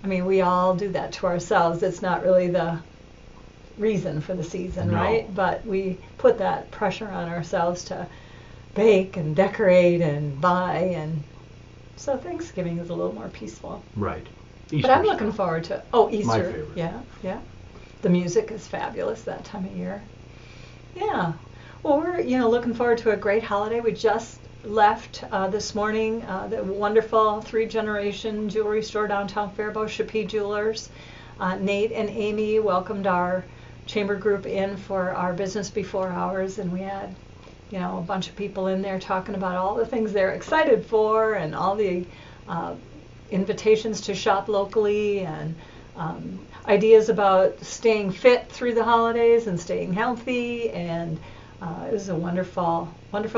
I mean, we all do that to ourselves. It's not really the reason for the season, No. right? But we put that pressure on ourselves to bake and decorate and buy, and so Thanksgiving is a little more peaceful. Right. But I'm looking forward to Easter. My favorite. Yeah. The music is fabulous that time of year. Yeah. Well, we're looking forward to a great holiday. We just left this morning the wonderful 3-generation jewelry store downtown Faribault, Chappie Jewelers. Nate and Amy welcomed our chamber group in for our business before hours, and we had a bunch of people in there talking about all the things they're excited for and all the invitations to shop locally and ideas about staying fit through the holidays and staying healthy, and it was a wonderful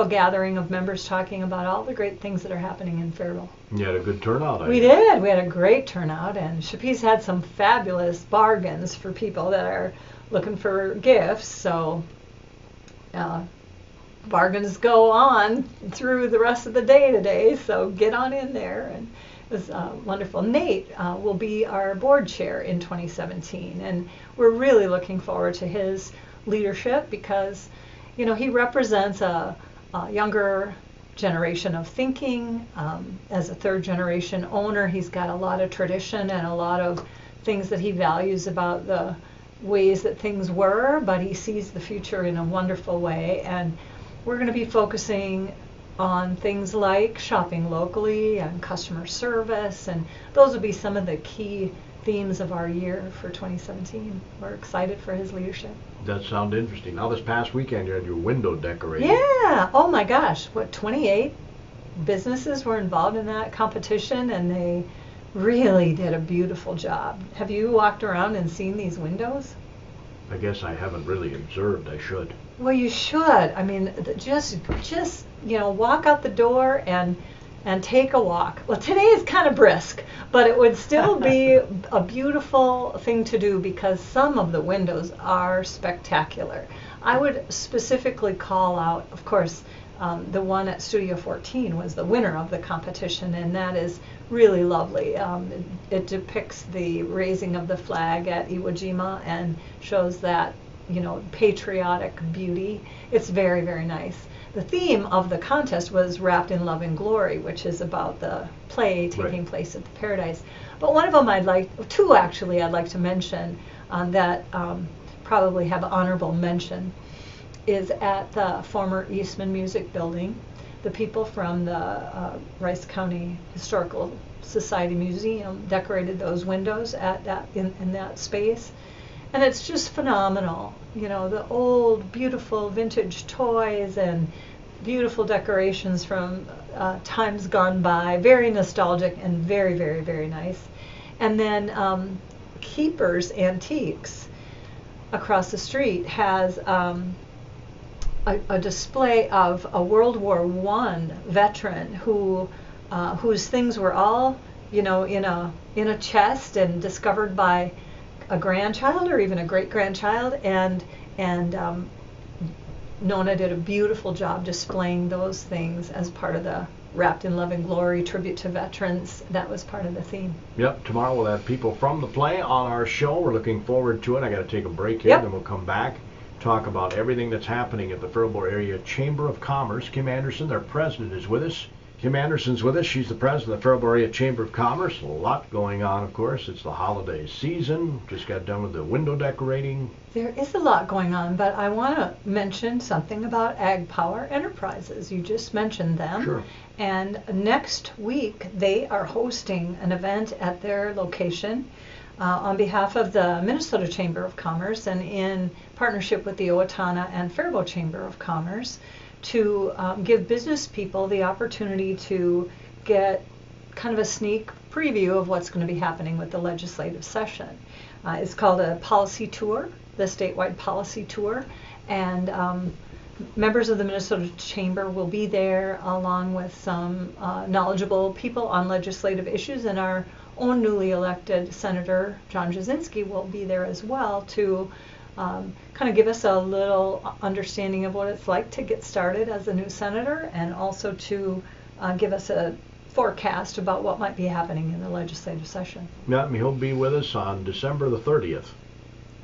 gathering of members talking about all the great things that are happening in Faribault. You had a good turnout. We did. We had a great turnout, and Chappie's had some fabulous bargains for people that are looking for gifts. So bargains go on through the rest of the day today, so get on in there. And it was wonderful. Nate will be our board chair in 2017, and we're really looking forward to his leadership because he represents a younger generation of thinking. As a 3rd-generation owner, he's got a lot of tradition and a lot of things that he values about the ways that things were, but he sees the future in a wonderful way. And we're going to be focusing on things like shopping locally and customer service, and those will be some of the key themes of our year for 2017. We're excited for his leadership. That sounds interesting. Now this past weekend you had your window decorating. Yeah. Oh my gosh. 28 businesses were involved in that competition, and they really did a beautiful job. Have you walked around and seen these windows? I guess I haven't really observed. I should. Well, you should. I mean, just walk out the door and take a walk. Well, today is kind of brisk, but it would still be a beautiful thing to do because some of the windows are spectacular. I would specifically call out, of course, the one at Studio 14 was the winner of the competition, and that is really lovely. It depicts the raising of the flag at Iwo Jima and shows that, patriotic beauty. It's very, very nice. The theme of the contest was Wrapped in Love and Glory, which is about the play taking place at the Paradise. But one of them I'd like to mention that probably have honorable mention is at the former Eastman Music Building. The people from the Rice County Historical Society Museum decorated those windows in that space. And it's just phenomenal. The old, beautiful vintage toys and beautiful decorations from times gone by. Very nostalgic and very, very, very nice. And then Keepers Antiques across the street has a display of a World War I veteran whose things were all, in a chest and discovered by a grandchild or even a great-grandchild, and Nona did a beautiful job displaying those things as part of the Wrapped in Love and Glory tribute to veterans. That was part of the theme. Yep, tomorrow we'll have people from the play on our show. We're looking forward to it. I got to take a break here, then we'll come back, talk about everything that's happening at the Faribault Area Chamber of Commerce. Kim Anderson, their president, is with us. Kim Anderson's with us. She's the president of the Faribault Area Chamber of Commerce. A lot going on, of course. It's the holiday season. Just got done with the window decorating. There is a lot going on, but I want to mention something about Ag Power Enterprises. You just mentioned them. Sure. And next week, they are hosting an event at their location on behalf of the Minnesota Chamber of Commerce and in partnership with the Owatonna and Faribault Chamber of Commerce to give business people the opportunity to get kind of a sneak preview of what's going to be happening with the legislative session. It's called a policy tour, the statewide policy tour, and members of the Minnesota Chamber will be there along with some knowledgeable people on legislative issues, and our own newly elected Senator John Jasinski will be there as well to kind of give us a little understanding of what it's like to get started as a new senator, and also to give us a forecast about what might be happening in the legislative session. Yeah, and he'll be with us on December the 30th.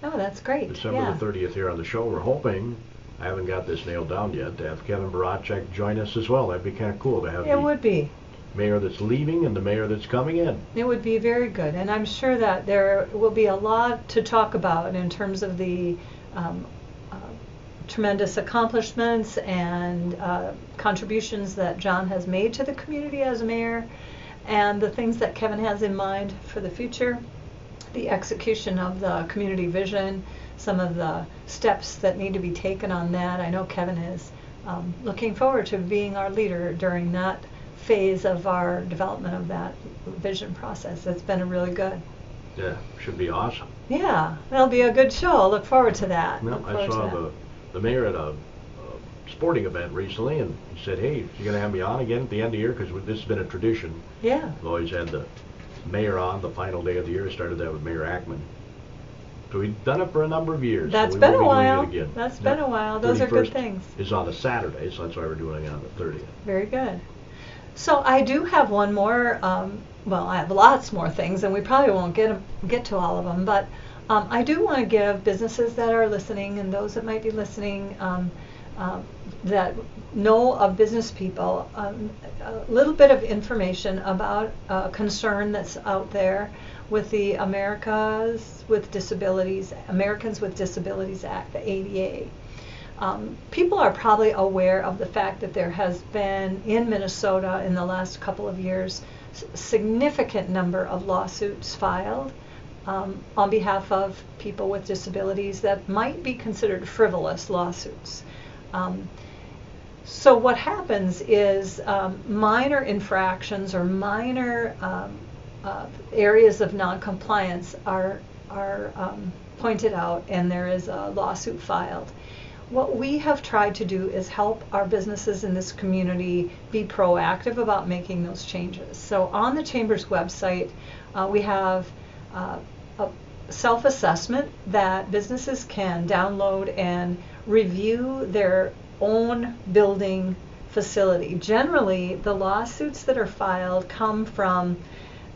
Oh, that's great. December the 30th here on the show. We're hoping, I haven't got this nailed down yet, to have Kevin Barachek join us as well. That'd be kind of cool to have it would be. Mayor that's leaving and the mayor that's coming in. It would be very good, and I'm sure that there will be a lot to talk about in terms of the tremendous accomplishments and contributions that John has made to the community as mayor, and the things that Kevin has in mind for the future, the execution of the community vision, some of the steps that need to be taken on that. I know Kevin is looking forward to being our leader during that phase of our development of that vision process. It's been really good. Yeah, should be awesome. Yeah, that'll be a good show. Look forward to that. Well, I saw the mayor at a sporting event recently, and he said, hey, you're going to have me on again at the end of the year, because this has been a tradition. Yeah. We've always had the mayor on the final day of the year. Started that with Mayor Ackman. So we've done it for a number of years. That's so been a while. That's been a while. Those are good things. Is on a Saturday, so that's why we're doing it on the 30th. Very good. So I do have one more, well, I have lots more things, and we probably won't get to all of them, but I do want to give businesses that are listening and those that might be listening that know of business people a little bit of information about a concern that's out there with the Americans with Disabilities Act, the ADA. People are probably aware of the fact that there has been in Minnesota in the last couple of years significant number of lawsuits filed on behalf of people with disabilities that might be considered frivolous lawsuits. So what happens is minor infractions or minor areas of noncompliance are pointed out, and there is a lawsuit filed. What we have tried to do is help our businesses in this community be proactive about making those changes. So on the Chamber's website, we have a self-assessment that businesses can download and review their own building facility. Generally, the lawsuits that are filed come from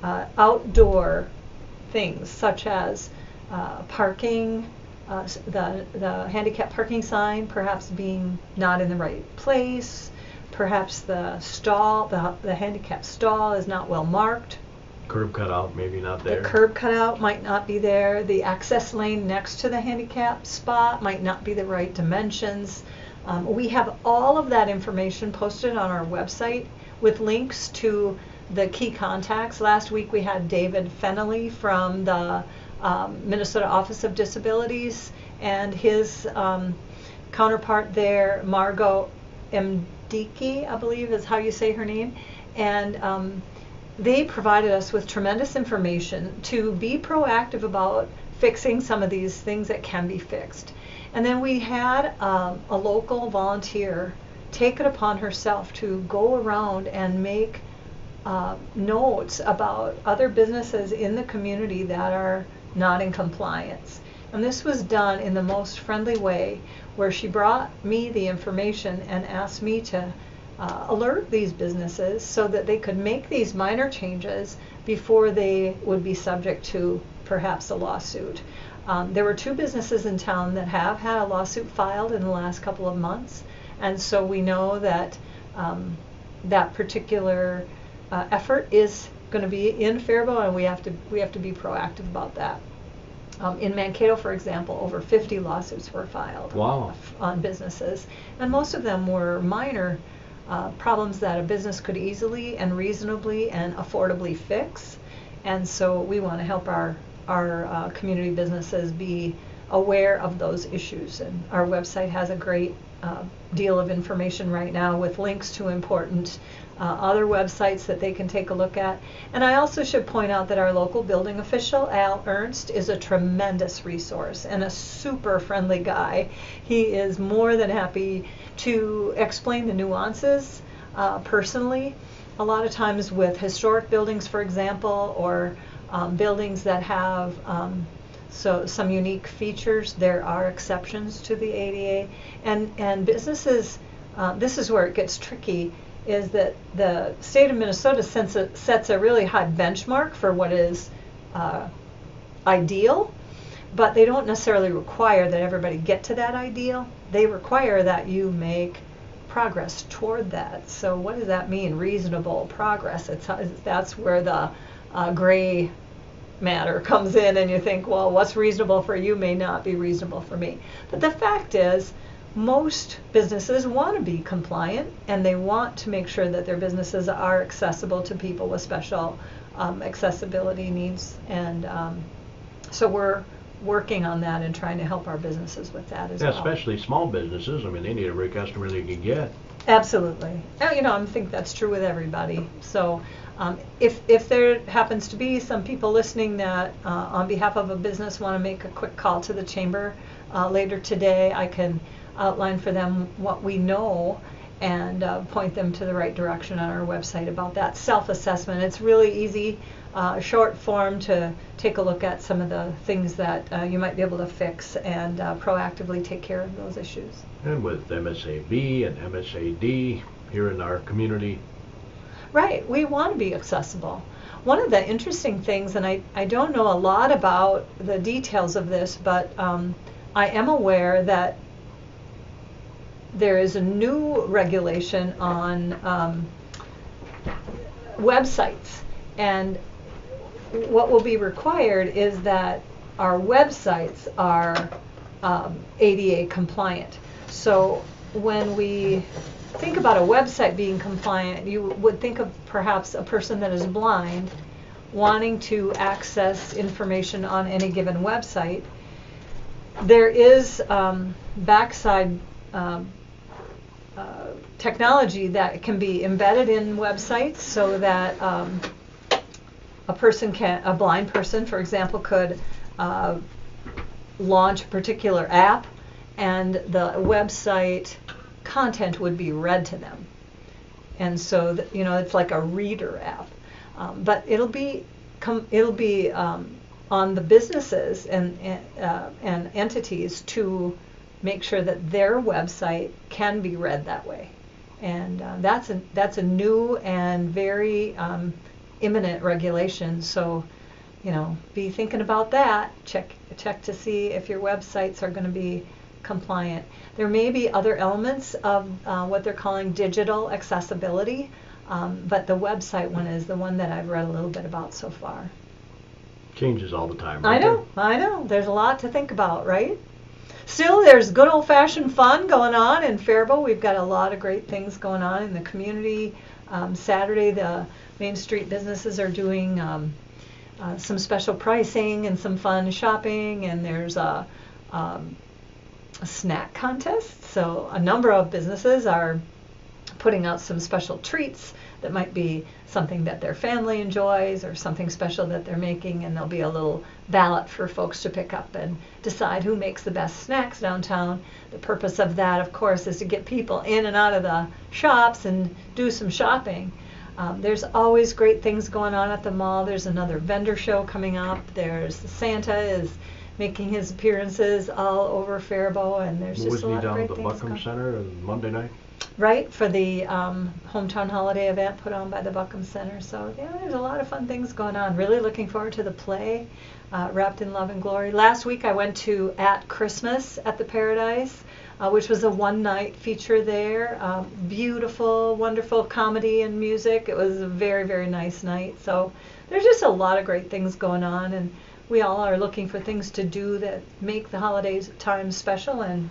outdoor things such as parking, the handicap parking sign perhaps being not in the right place, perhaps the stall, the handicap stall is not well marked. Curb cutout maybe not there. The curb cutout might not be there. The access lane next to the handicap spot might not be the right dimensions. We have all of that information posted on our website with links to the key contacts. Last week we had David Fennelly from the Minnesota Office of Disabilities and his counterpart there, Margot Mdiki, I believe is how you say her name, and they provided us with tremendous information to be proactive about fixing some of these things that can be fixed. And then we had a local volunteer take it upon herself to go around and make notes about other businesses in the community that are not in compliance. And this was done in the most friendly way, where she brought me the information and asked me to alert these businesses so that they could make these minor changes before they would be subject to perhaps a lawsuit. There were 2 businesses in town that have had a lawsuit filed in the last couple of months, and so we know that that particular effort is going to be in Faribault, and we have to be proactive about that. In Mankato, for example, over 50 lawsuits were filed. Wow. On businesses, and most of them were minor problems that a business could easily and reasonably and affordably fix. And so we want to help our community businesses be aware of those issues. And our website has a great deal of information right now with links to important other websites that they can take a look at. And I also should point out that our local building official, Al Ernst, is a tremendous resource and a super friendly guy. He is more than happy to explain the nuances personally. A lot of times with historic buildings, for example, or buildings that have some unique features, there are exceptions to the ADA. And businesses, this is where it gets tricky, is that the state of Minnesota sets a really high benchmark for what is ideal, but they don't necessarily require that everybody get to that ideal. They require that you make progress toward that. So what does that mean, reasonable progress? That's where the gray matter comes in, and you think, well, what's reasonable for you may not be reasonable for me. But the fact is, most businesses want to be compliant, and they want to make sure that their businesses are accessible to people with special accessibility needs. And so we're working on that and trying to help our businesses with that as well. Especially small businesses. I mean, they need every customer they can get. Absolutely. I think that's true with everybody. So if there happens to be some people listening that on behalf of a business want to make a quick call to the chamber later today, I can outline for them what we know and point them to the right direction on our website about that self-assessment. It's really easy, short form to take a look at some of the things that you might be able to fix and proactively take care of those issues. And with MSAB and MSAD here in our community. Right, we want to be accessible. One of the interesting things, and I don't know a lot about the details of this, but I am aware that there is a new regulation on websites, and what will be required is that our websites are ADA compliant. So when we think about a website being compliant, you would think of perhaps a person that is blind wanting to access information on any given website. There is backside technology that can be embedded in websites so that a blind person, for example, could launch a particular app, and the website content would be read to them. And so, it's like a reader app. But it'll be on the businesses and entities to make sure that their website can be read that way. And that's a new and very imminent regulation. So, be thinking about that. Check to see if your websites are going to be compliant. There may be other elements of what they're calling digital accessibility, but the website one is the one that I've read a little bit about so far. Changes all the time. Right? I know. There's a lot to think about, right? Still, there's good old-fashioned fun going on in Faribault. We've got a lot of great things going on in the community. Saturday, the Main Street businesses are doing some special pricing and some fun shopping, and there's a snack contest. So a number of businesses are putting out some special treats that might be something that their family enjoys or something special that they're making, and there'll be a little ballot for folks to pick up and decide who makes the best snacks downtown. The purpose of that, of course, is to get people in and out of the shops and do some shopping. There's always great things going on at the mall. There's another vendor show coming up. There's Santa is making his appearances all over Faribault, and there's just a lot of great things. Wasn't he down at the Buckham Center on Monday night? Right, for the hometown holiday event put on by the Buckham Center. So yeah, there's a lot of fun things going on. Really looking forward to the play, Wrapped in Love and Glory. Last week I went to At Christmas at the Paradise, which was a one-night feature there. Beautiful, wonderful comedy and music. It was a very, very nice night. So there's just a lot of great things going on, and we all are looking for things to do that make the holidays time special, and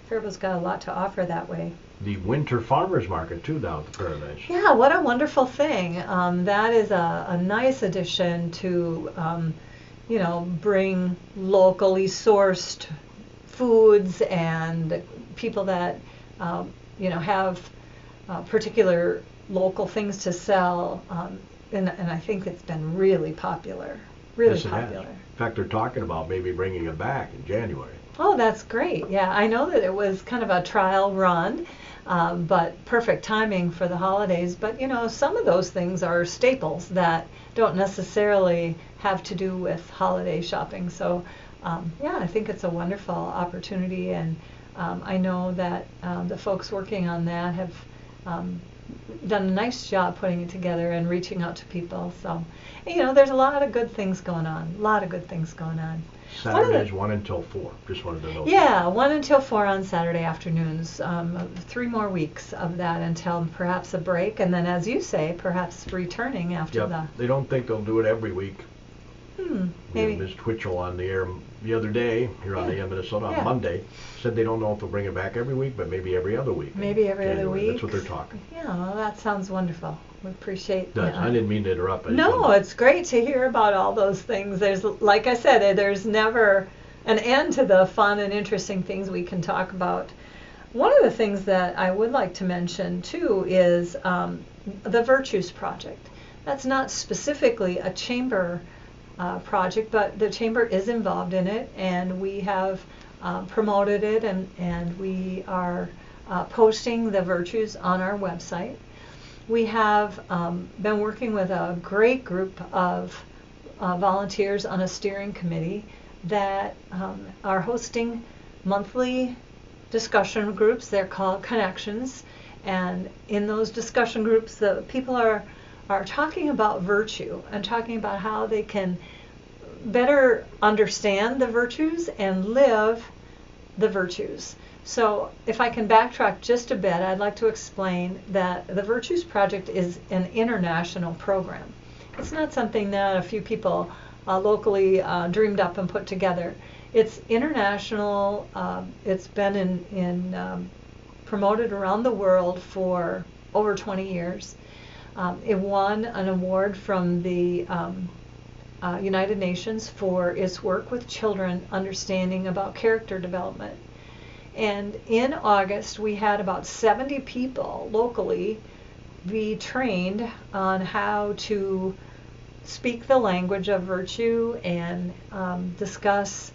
Faribault's got a lot to offer that way. The Winter Farmers Market, too, down at the Paradise. Yeah, what a wonderful thing. That is a nice addition to, bring locally sourced foods and people that, have particular local things to sell. And I think it's been really popular. Really popular. In fact, they're talking about maybe bringing it back in January. Oh, that's great. Yeah, I know that it was kind of a trial run, but perfect timing for the holidays. But, some of those things are staples that don't necessarily have to do with holiday shopping. So, I think it's a wonderful opportunity. And I know that the folks working on that have done a nice job putting it together and reaching out to people. So, there's a lot of good things going on. A lot of good things going on. Saturdays 1 until 4. Just wanted to know. Yeah, 1 until 4 on Saturday afternoons. 3 more weeks of that until perhaps a break, and then, as you say, perhaps returning after They don't think they'll do it every week. Maybe. Ms. Twitchell on the air the other day here on AM Minnesota on Monday said they don't know if they'll bring it back every week, but maybe every other week. Maybe every other week. That's what they're talking. Yeah, well, that sounds wonderful. We appreciate that. I didn't mean to interrupt. No, it's great to hear about all those things. There's, like I said, there's never an end to the fun and interesting things we can talk about. One of the things that I would like to mention too is the Virtues Project. That's not specifically a chamber project, but the chamber is involved in it, and we have promoted it, and we are posting the virtues on our website. We have been working with a great group of volunteers on a steering committee that are hosting monthly discussion groups. They're called Connections, and in those discussion groups, the people are talking about virtue and talking about how they can better understand the virtues and live the virtues. So if I can backtrack just a bit, I'd like to explain that the Virtues Project is an international program. It's not something that a few people locally dreamed up and put together. It's international. It's been promoted around the world for over 20 years. It won an award from the United Nations for its work with children, understanding about character development. And in August, we had about 70 people locally be trained on how to speak the language of virtue and discuss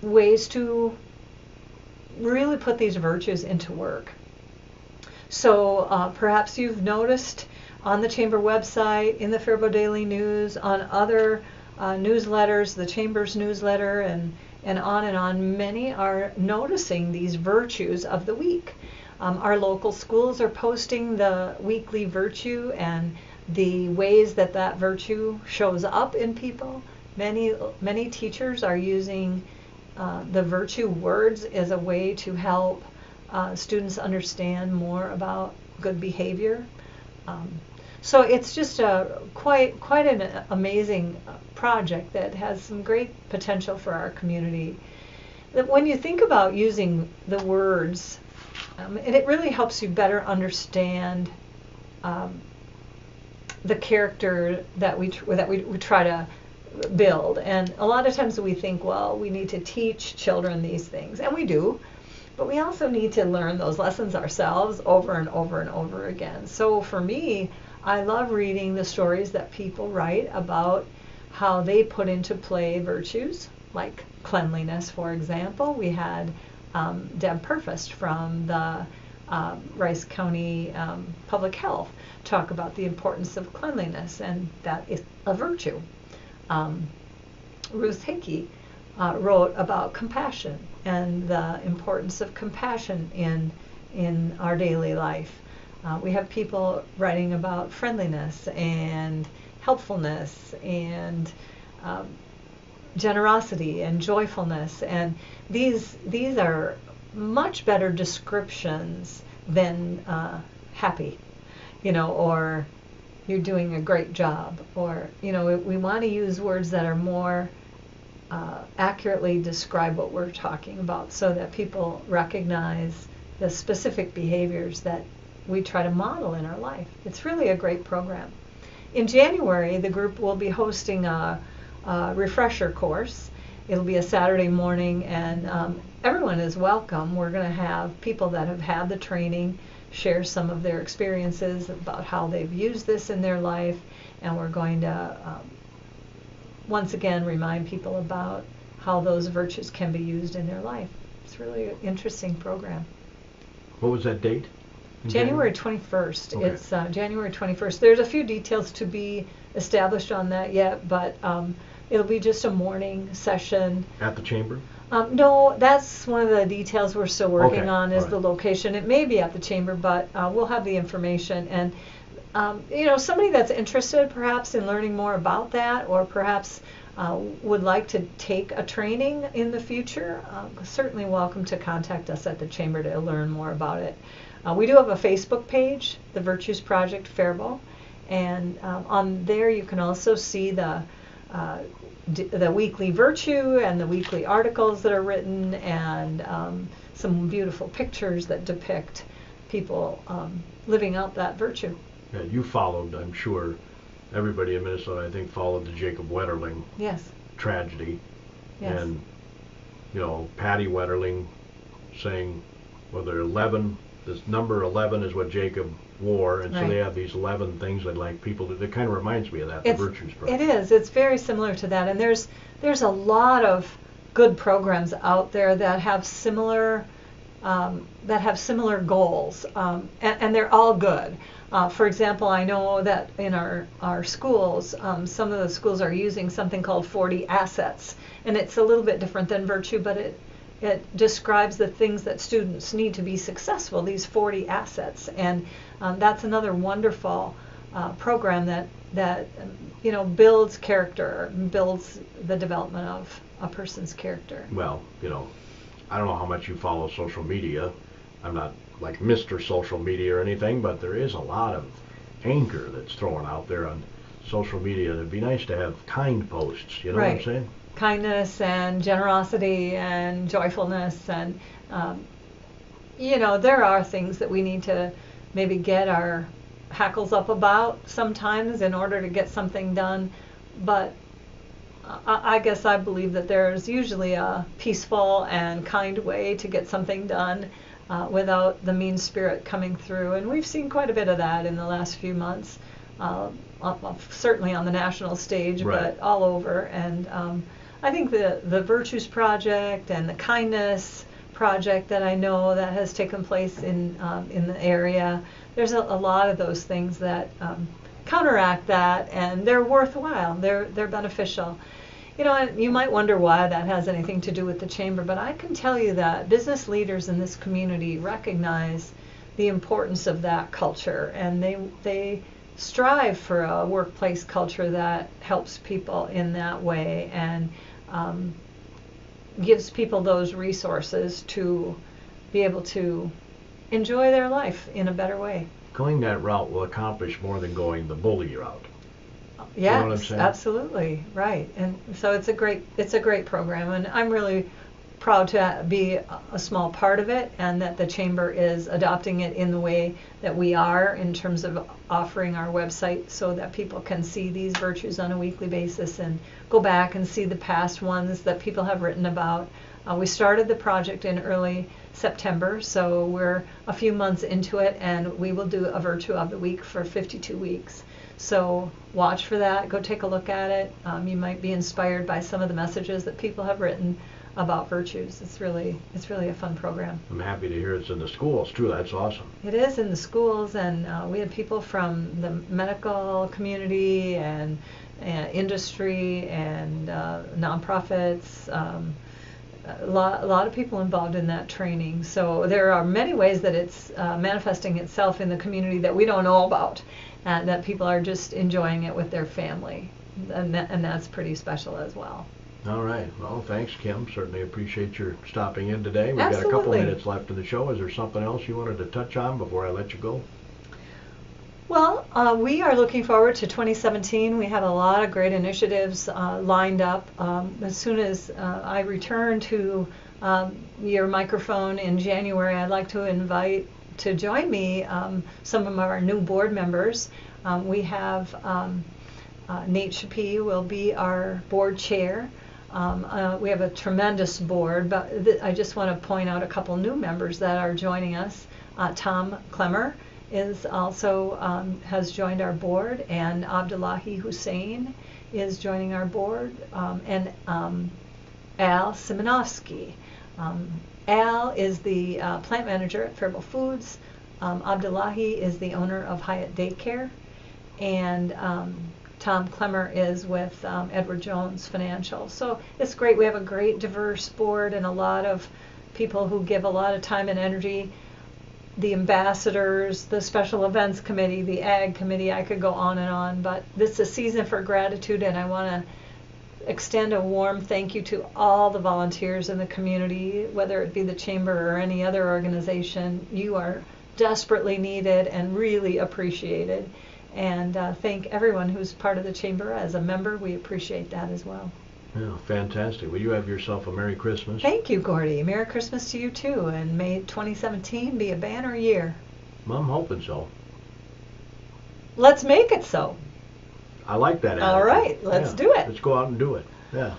ways to really put these virtues into work. So perhaps you've noticed on the Chamber website, in the Faribault Daily News, on other newsletters, the Chamber's newsletter, and on, many are noticing these virtues of the week. Our local schools are posting the weekly virtue and the ways that that virtue shows up in people. Many teachers are using the virtue words as a way to help students understand more about good behavior. So it's just quite an amazing project that has some great potential for our community. That when you think about using the words, it really helps you better understand the character that we try to build. And a lot of times we think, well, we need to teach children these things, and we do. But we also need to learn those lessons ourselves over and over and over again. So for me, I love reading the stories that people write about how they put into play virtues, like cleanliness, for example. We had Deb Purfast from the Rice County Public Health talk about the importance of cleanliness, and that is a virtue. Ruth Hickey wrote about compassion and the importance of compassion in our daily life. We have people writing about friendliness and helpfulness and generosity and joyfulness, and these are much better descriptions than happy, or you're doing a great job, or we want to use words that are more accurately describe what we're talking about, so that people recognize the specific behaviors that we try to model in our life. It's really a great program. In January, the group will be hosting a refresher course. It'll be a Saturday morning, and everyone is welcome. We're going to have people that have had the training share some of their experiences about how they've used this in their life, and we're going to once again remind people about how those virtues can be used in their life. It's really an interesting program. What was that date? January 21st. Okay. It's January 21st. There's a few details to be established on that yet, but It'll be just a morning session. At the chamber? No, that's one of the details we're still working Okay, on is all the right. location. It may be at the chamber, but we'll have the information. And you know, somebody that's interested perhaps in learning more about that, or perhaps would like to take a training in the future, certainly welcome to contact us at the chamber to learn more about it. We do have a Facebook page, the Virtues Project Faribault, and on there you can also see the weekly virtue and the weekly articles that are written, and some beautiful pictures that depict people living out that virtue. Yeah, you followed, I'm sure, everybody in Minnesota, I think, followed the Jacob Wetterling Yes. tragedy. Yes. And, you know, Patty Wetterling saying, well, they're 11, this number 11 is what Jacob wore, and so they Right. have these 11 things I'd like people to, it kind of reminds me of that, the Virtues It Project. is. It's very similar to that, and there's a lot of good programs out there that have similar goals, and they're all good. For example, I know that in our schools, some of the schools are using something called 40 assets, and it's a little bit different than virtue, but it describes the things that students need to be successful, these 40 assets. And that's another wonderful program that you know, builds character, builds the development of a person's character. Well, you know, I don't know how much you follow social media. I'm not like Mr. Social Media or anything, but there is a lot of anger that's thrown out there on social media. It'd be nice to have kind posts, you know what I'm Right. saying? Kindness and generosity and joyfulness, and you know, there are things that we need to maybe get our hackles up about sometimes in order to get something done, but I guess I believe that there's usually a peaceful and kind way to get something done without the mean spirit coming through, and we've seen quite a bit of that in the last few months, certainly on the national stage, Right. but all over. And I think the Virtues Project and the Kindness Project that I know that has taken place in the area, there's a lot of those things that counteract that, and they're worthwhile. They're beneficial. You know, and you might wonder why that has anything to do with the chamber, but I can tell you that business leaders in this community recognize the importance of that culture, and they strive for a workplace culture that helps people in that way, and gives people those resources to be able to enjoy their life in a better way. Going that route will accomplish more than going the bully route. Yes, know what I'm saying? absolutely, right. And so it's a great program, and I'm really proud to be a small part of it, and that the chamber is adopting it in the way that we are, in terms of offering our website so that people can see these virtues on a weekly basis and go back and see the past ones that people have written about. We started the project in early September, so we're a few months into it, and we will do a Virtue of the Week for 52 weeks. So watch for that, go take a look at it. You might be inspired by some of the messages that people have written about virtues. It's really a fun program. I'm happy to hear it's in the schools too. That's awesome. It is in the schools, and we had people from the medical community and industry and nonprofits. A lot of people involved in that training. So there are many ways that it's manifesting itself in the community that we don't know about, and that people are just enjoying it with their family, and that's pretty special as well. All right. Well, thanks, Kim. Certainly appreciate your stopping in today. We've got a couple Absolutely. minutes left in the show. Is there something else you wanted to touch on before I let you go? Well, we are looking forward to 2017. We have a lot of great initiatives lined up. As soon as I return to your microphone in January, I'd like to invite to join me some of our new board members. We have Nate Shapee will be our board chair. We have a tremendous board, but I just want to point out a couple new members that are joining us. Tom Klemmer is also has joined our board, and Abdullahi Hussein is joining our board, and Al Simonovsky. Al is the plant manager at Faribault Foods. Abdullahi is the owner of Hyatt Daycare, and Tom Clemmer is with Edward Jones Financial. So it's great. We have a great diverse board and a lot of people who give a lot of time and energy. The ambassadors, the special events committee, the ag committee, I could go on, but this is a season for gratitude, and I want to extend a warm thank you to all the volunteers in the community, whether it be the chamber or any other organization. You are desperately needed and really appreciated. And thank everyone who's part of the chamber as a member. We appreciate that as well. Yeah, fantastic. Well, you have yourself a Merry Christmas. Thank you, Gordy. Merry Christmas to you too, and may 2017 be a banner year. I'm hoping so. Let's make it so. I like that attitude. All right, let's do it. Let's go out and do it. Yeah.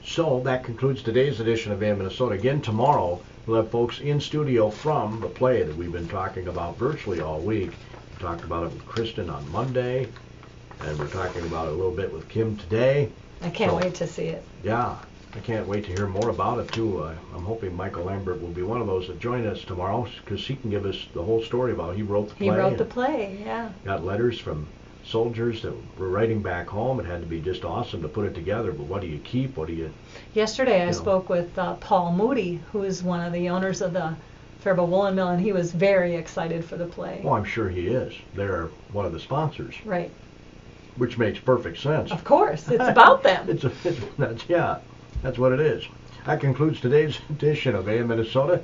So that concludes today's edition of AM Minnesota. Again, tomorrow we'll have folks in studio from the play that we've been talking about virtually all week. We talked about it with Kristen on Monday, and we're talking about it a little bit with Kymn today. I can't wait to see it. Yeah, I can't wait to hear more about it too. I'm hoping Michael Lambert will be one of those that join us tomorrow, because he can give us the whole story about he wrote the play. He wrote the play, yeah. Got letters from soldiers that were writing back home. It had to be just awesome to put it together, but what do you keep? What do you... Yesterday I spoke with Paul Moody, who is one of the owners of the Faribault Woolen Mill, and he was very excited for the play. Well, I'm sure he is. They're one of the sponsors. Right. Which makes perfect sense. Of course, it's about them. That's what it is. That concludes today's edition of AM Minnesota.